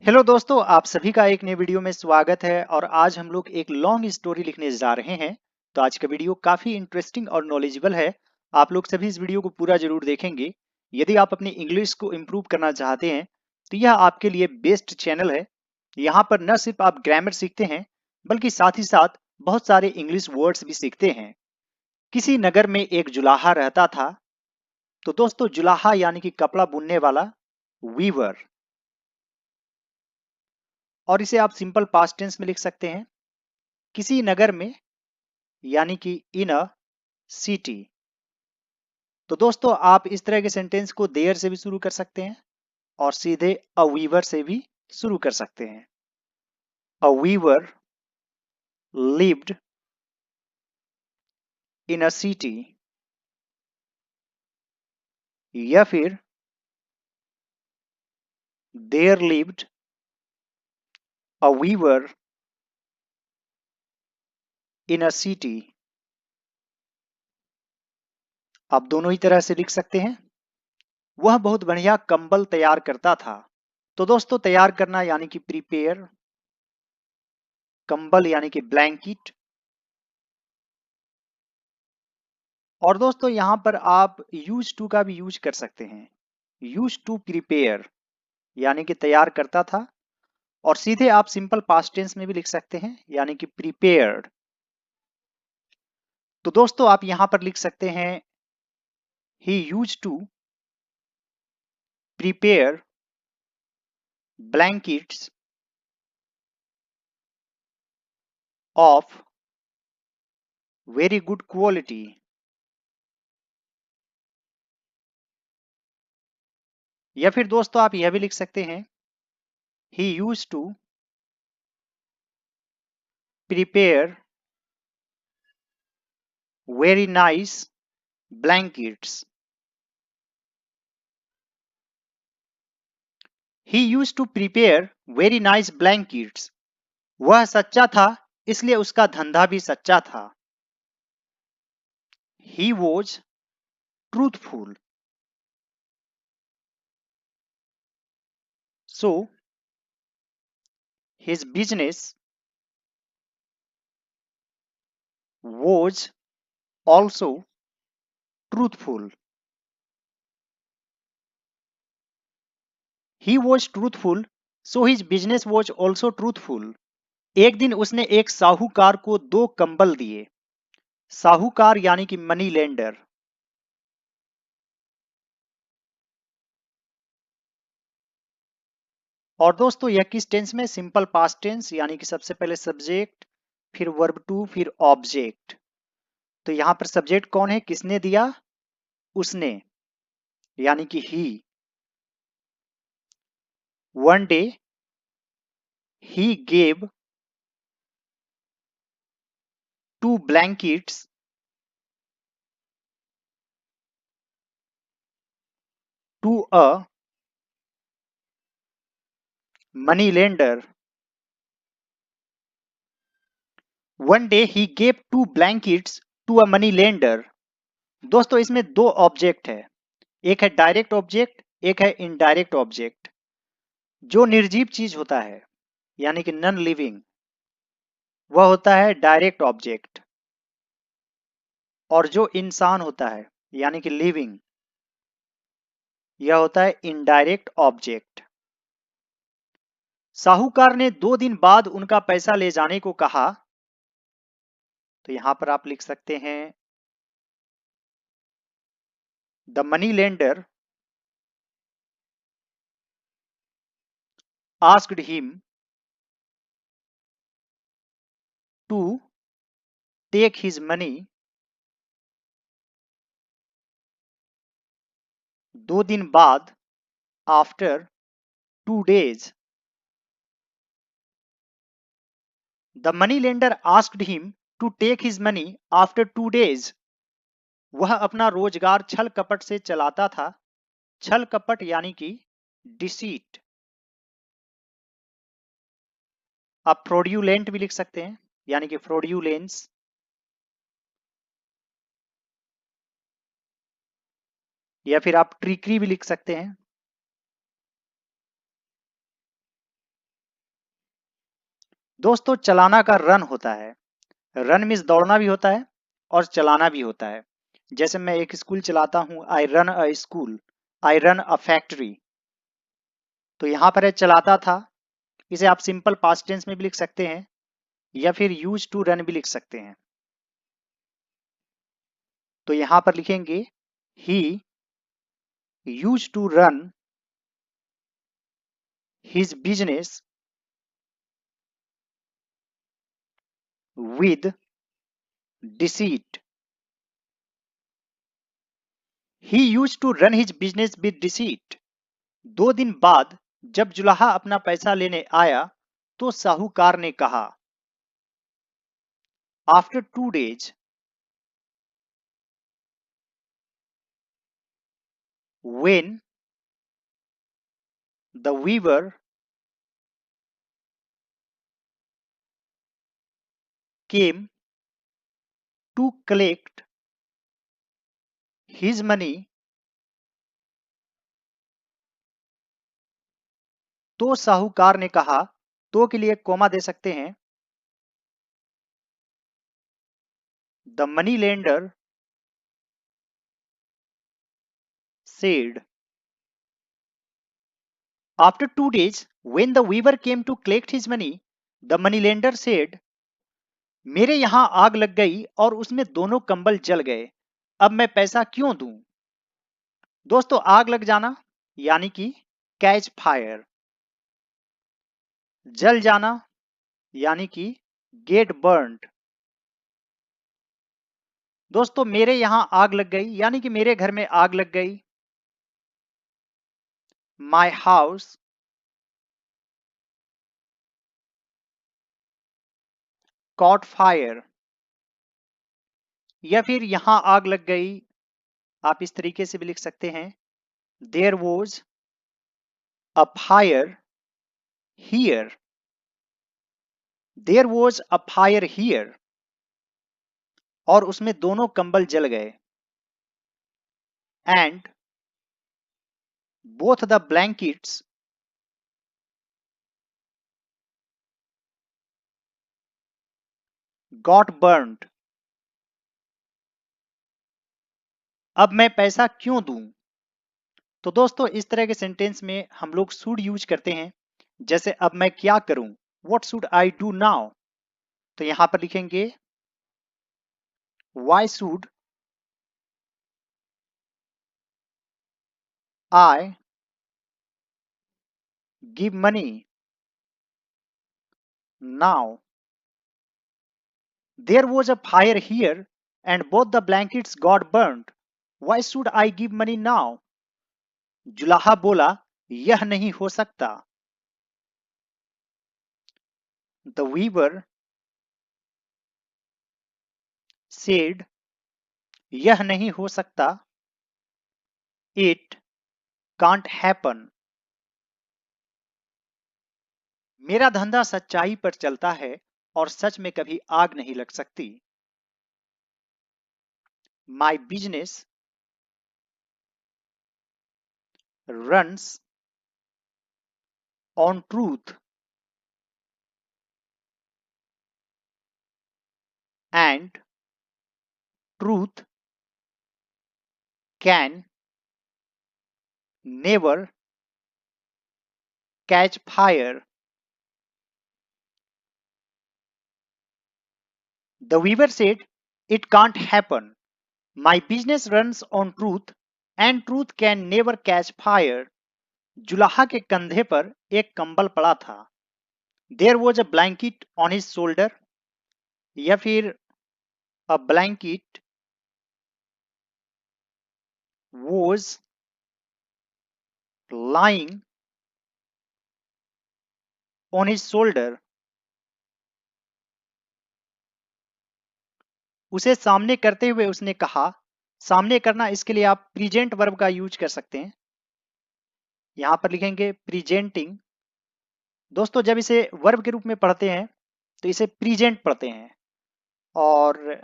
Hello दोस्तों, आप सभी का एक नए वीडियो में स्वागत है और आज हम लोग एक लॉन्ग स्टोरी लिखने जा रहे हैं। तो आज का वीडियो काफी इंटरेस्टिंग और नॉलेजेबल है। आप लोग सभी इस वीडियो को पूरा जरूर देखेंगे। यदि आप अपनी इंग्लिश को इम्प्रूव करना चाहते हैं तो यह आपके लिए बेस्ट चैनल है। यहाँ पर न सिर्फ आप ग्रामर सीखते हैं बल्कि साथ ही साथ बहुत सारे इंग्लिश वर्ड्स भी सीखते हैं। किसी नगर में एक जुलाहा रहता था। तो दोस्तों, जुलाहा यानी कि कपड़ा बुनने वाला, वीवर। और इसे आप सिंपल पास्ट टेंस में लिख सकते हैं, किसी नगर में, यानी कि इन अ सिटी। तो दोस्तों, आप इस तरह के सेंटेंस को देयर से भी शुरू कर सकते हैं और सीधे अ वीवर से भी शुरू कर सकते हैं। A weaver lived in a city, या फिर there lived a weaver in a city. आप दोनों ही तरह से लिख सकते हैं। वह बहुत बढ़िया कंबल तैयार करता था। तो दोस्तों, तैयार करना यानी कि प्रिपेयर, कंबल यानी कि ब्लैंकेट। और दोस्तों, यहां पर आप यूज टू का भी यूज कर सकते हैं। यूज टू प्रिपेयर यानी कि तैयार करता था, और सीधे आप सिंपल पास्ट टेंस में भी लिख सकते हैं, यानी कि प्रिपेयर्ड। तो दोस्तों, आप यहां पर लिख सकते हैं, he used to prepare blankets of very good quality. या फिर दोस्तों, आप यह भी लिख सकते हैं, he used to prepare very nice blankets. He used to prepare very nice blankets. वह सच्चा था, इसलिए उसका धंधा भी सच्चा था। He was truthful. So his business was also truthful. He was truthful, so his business was also truthful. एक दिन उसने एक साहूकार को 2 कंबल दिए। साहूकार यानी कि मनी लेंडर। और दोस्तों, यह किस टेंस में? सिंपल पास्ट टेंस, यानी कि सबसे पहले सब्जेक्ट, फिर वर्ब टू, फिर ऑब्जेक्ट। तो यहां पर सब्जेक्ट कौन है? किसने दिया? उसने, यानी कि ही। One day he gave 2 blankets to a money lender. One day he gave 2 blankets to a money lender. दोस्तों, इसमें 2 ऑब्जेक्ट है। एक है डायरेक्ट ऑब्जेक्ट, एक है इनडायरेक्ट ऑब्जेक्ट। जो निर्जीव चीज होता है, यानी कि नॉन लिविंग, वह होता है डायरेक्ट ऑब्जेक्ट। और जो इंसान होता है, यानी कि लिविंग, यह होता है इनडायरेक्ट ऑब्जेक्ट। साहूकार ने 2 दिन बाद उनका पैसा ले जाने को कहा। तो यहां पर आप लिख सकते हैं, the money lender asked him to take his money 2 दिन बाद, after 2 days. The money lender asked him to take his money after 2 days. वह अपना रोजगार छल कपट से चलाता था। छल कपट यानी कि डिसीट। आप फ्रॉड्यूलेंट भी लिख सकते हैं, यानी कि फ्रॉड्यूलेंस। या फिर आप ट्रिकरी भी लिख सकते हैं। दोस्तों चलाना का रन होता है। रन मीन्स दौड़ना भी होता है और चलाना भी होता है। जैसे मैं एक स्कूल चलाता हूं, I run a school, I run a factory. तो यहां पर है चलाता था। इसे आप सिंपल पास्ट टेंस में भी लिख सकते हैं या फिर यूज टू रन भी लिख सकते हैं। तो यहां पर लिखेंगे he used to run his business with deceit. He used to run his business with deceit. 2 दिन बाद जब जुलाहा अपना पैसा लेने आया तो साहूकार ने कहा, after 2 days when the weaver came to collect his money, तो साहूकार ने कहा, तो के लिए कोमा दे सकते हैं। The money lender said, after 2 days when the weaver came to collect his money, the money lender said, मेरे यहां आग लग गई और उसमें दोनों कंबल जल गए, अब मैं पैसा क्यों दूं। दोस्तों आग लग जाना यानी कि कैच फायर, जल जाना यानी कि गेट बर्न्ड। दोस्तों मेरे यहां आग लग गई यानी कि मेरे घर में आग लग गई। माई हाउस कॉट फायर, या फिर यहां आग लग गई आप इस तरीके से भी लिख सकते हैं, there was a fire here, there was a fire here, और उसमें दोनों कंबल जल गए। And both the blankets got burned. अब मैं पैसा क्यों दूं। तो दोस्तों इस तरह के सेंटेंस में हम लोग शुड यूज करते हैं। जैसे अब मैं क्या करूं, what should I do now. तो यहां पर लिखेंगे why should I give money now, there was a fire here and both the blankets got burned, why should I give money now. जुलाहा बोला यह नहीं हो सकता। द वीवर सेड यह नहीं हो सकता। It can't happen. मेरा धंधा सच्चाई पर चलता है और सच में कभी आग नहीं लग सकती। My business runs on truth and truth can never catch fire. The weaver said it can't happen. My business runs on truth and truth can never catch fire. जुलाहा के कंधे पर एक कंबल पड़ा था। There was a blanket on his shoulder, या फिर a blanket was lying on his shoulder. उसे सामने करते हुए उसने कहा, सामने करना इसके लिए आप प्रेजेंट वर्ब का यूज कर सकते हैं। यहां पर लिखेंगे प्रेजेंटिंग। दोस्तों जब इसे वर्ब के रूप में पढ़ते हैं तो इसे प्रेजेंट पढ़ते हैं, और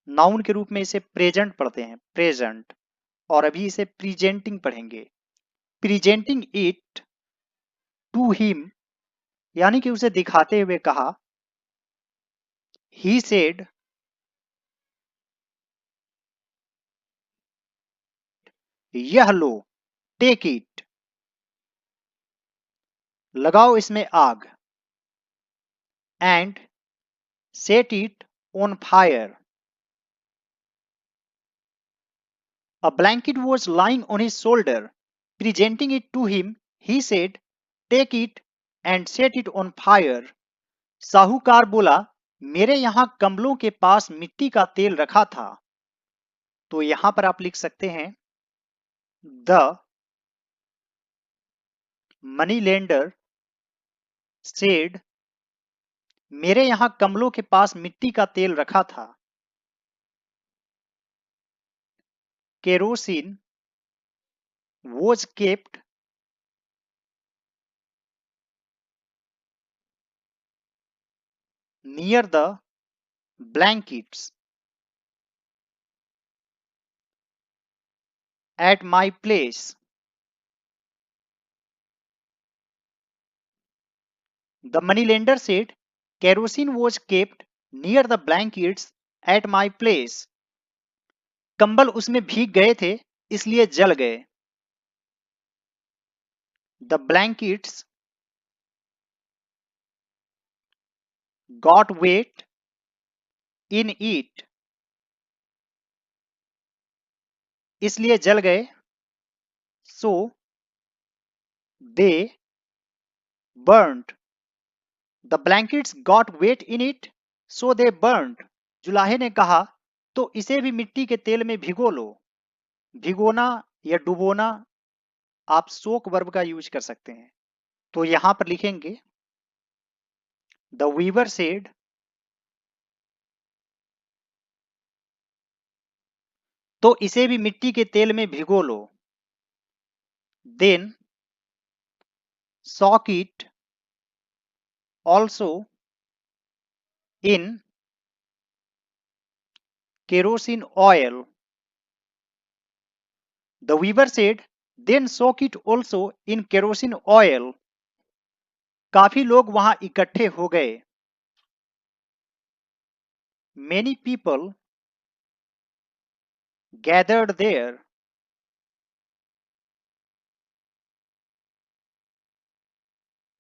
नाउन के रूप में इसे प्रेजेंट पढ़ते हैं, प्रेजेंट। और अभी इसे प्रेजेंटिंग पढ़ेंगे, प्रेजेंटिंग इट टू हिम यानी कि उसे दिखाते हुए कहा, ही सेड, यह लो, टेक इट, लगाओ इसमें आग, and set it on fire. A blanket was lying on his shoulder. Presenting it to him, he said, "Take it and set it on fire." साहूकार बोला, मेरे यहां कम्बलों के पास मिट्टी का तेल रखा था। तो यहां पर आप लिख सकते हैं, द मनी लेंडर सेड, मेरे यहां कम्बलों के पास मिट्टी का तेल रखा था। Kerosene was kept near the blankets at my place. The moneylender said, kerosene was kept near the blankets at my place. कंबल उसमें भीग गए थे, इसलिए जल गए। The blankets got wet in it. इसलिए जल गए। So they burned. The blankets got wet in it. So they burned. जुलाहे ने कहा, तो इसे भी मिट्टी के तेल में भिगो लो। भिगोना या डुबोना, आप सोक वर्ब का यूज कर सकते हैं। तो यहां पर लिखेंगे, द वीवर सेड, तो इसे भी मिट्टी के तेल में भिगो लो। Then soak it also in kerosene oil. The weaver said, then soak it also in kerosene oil. काफी लोग वहां इकट्ठे हो गए। Many people gathered there.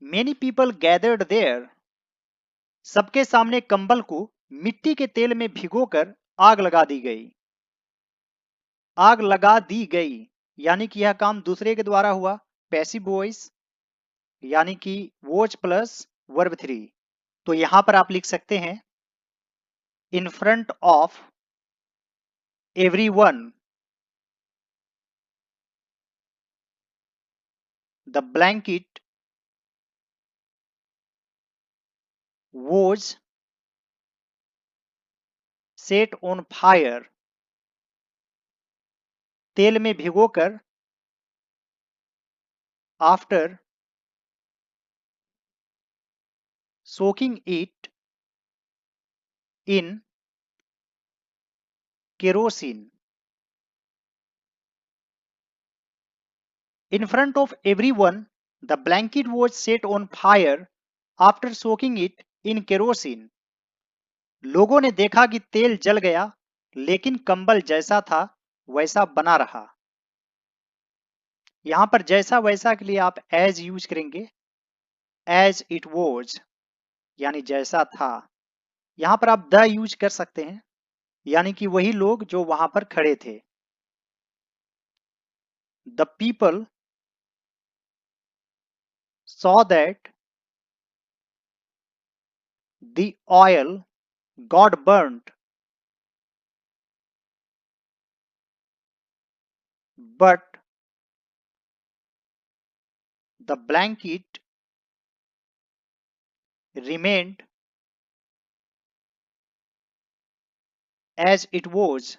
Many people gathered there. सबके सामने कंबल को मिट्टी के तेल में भिगोकर आग लगा दी गई। आग लगा दी गई यानी कि यह काम दूसरे के द्वारा हुआ, पैसिव वॉइस, यानी कि वॉच प्लस वर्ब 3। तो यहां पर आप लिख सकते हैं, in front of everyone the blanket was set on fire. तेल में भिगोकर, after soaking it in kerosene. In front of everyone, the blanket was set on fire after soaking it in kerosene. लोगों ने देखा कि तेल जल गया, लेकिन कंबल जैसा था वैसा बना रहा। यहां पर जैसा वैसा के लिए आप एज यूज करेंगे, एज इट वॉज, यानी जैसा था। यहां पर आप द यूज कर सकते हैं, यानी कि वही लोग जो वहां पर खड़े थे। The people saw that the oil got burnt, but the blanket remained as it was.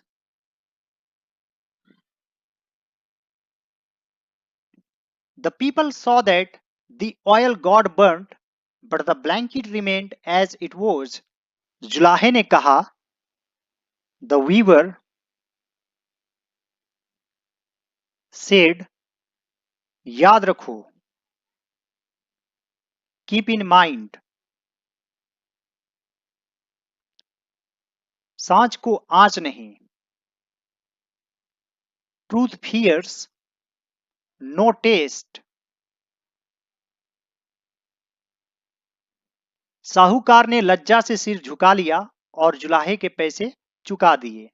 The people saw that the oil got burnt, but the blanket remained as it was. जुलाहे ने कहा, the weaver said, याद रखो, keep in mind, सांच को आंच नहीं, truth fears no test, साहूकार ने लज्जा से सिर झुका लिया और जुलाहे के पैसे चुका दिए।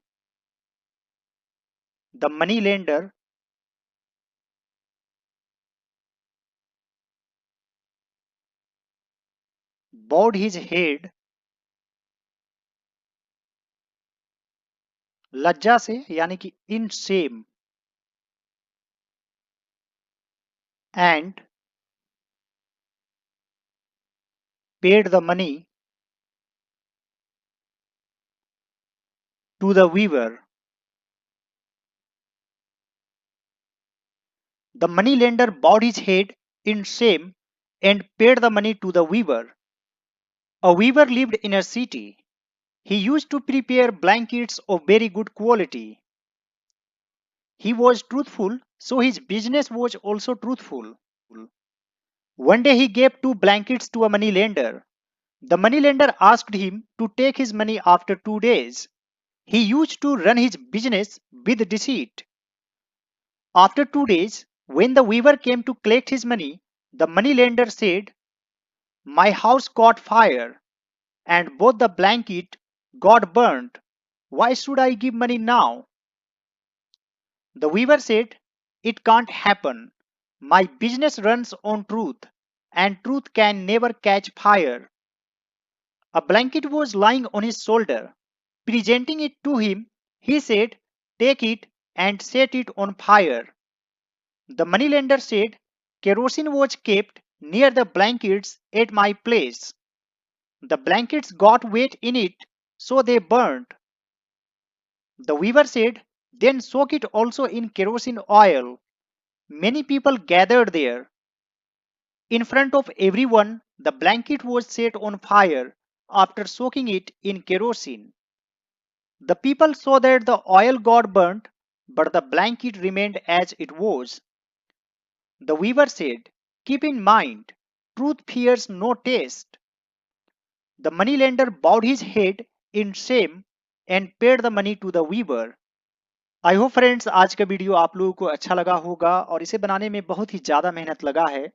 The money lender bowed his head, लज्जा से यानी कि इन Shem, and paid the money to the weaver. The money lender bowed his head in shame and paid the money to the weaver. A weaver lived in a city. He used to prepare blankets of very good quality. He was truthful, so his business was also truthful. One day he gave 2 blankets to a money lender. The money lender asked him to take his money after 2 days. He used to run his business with deceit. After 2 days, when the weaver came to collect his money, the money lender said, "My house caught fire and both the blanket got burnt. Why should I give money now?" The weaver said, "It can't happen. My business runs on truth, and truth can never catch fire." A blanket was lying on his shoulder. Presenting it to him, he said, "Take it and set it on fire." The moneylender said, "Kerosene was kept near the blankets at my place. The blankets got wet in it, so they burned." The weaver said, "Then soak it also in kerosene oil." Many people gathered there. In front of everyone, the blanket was set on fire after soaking it in kerosene. The people saw that the oil got burnt, but the blanket remained as it was. The weaver said, "Keep in mind, truth fears no taste." The moneylender bowed his head in shame and paid the money to the weaver. I hope friends आज का video आप लोगों को अच्छा लगा होगा और इसे बनाने में बहुत ही ज़्यादा मेहनत लगा है।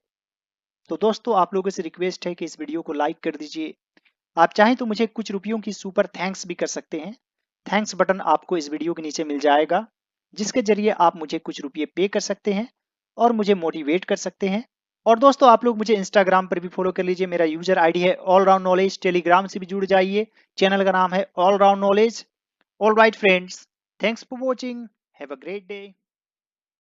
तो दोस्तों आप लोगों से रिक्वेस्ट है कि इस वीडियो को लाइक कर दीजिए। आप चाहें तो मुझे कुछ रुपयों की सुपर थैंक्स भी कर सकते हैं। थैंक्स बटन आपको इस वीडियो के नीचे मिल जाएगा, जिसके जरिए आप मुझे कुछ रुपये पे कर सकते हैं और मुझे मोटिवेट कर सकते हैं। और दोस्तों आप लोग मुझे इंस्टाग्राम पर भी फॉलो कर लीजिए। मेरा यूजर आईडी है ऑल राउंड नॉलेज। टेलीग्राम से भी जुड़ जाइए, चैनल का नाम है all round knowledge. All right friends, thanks for watching, have a great day.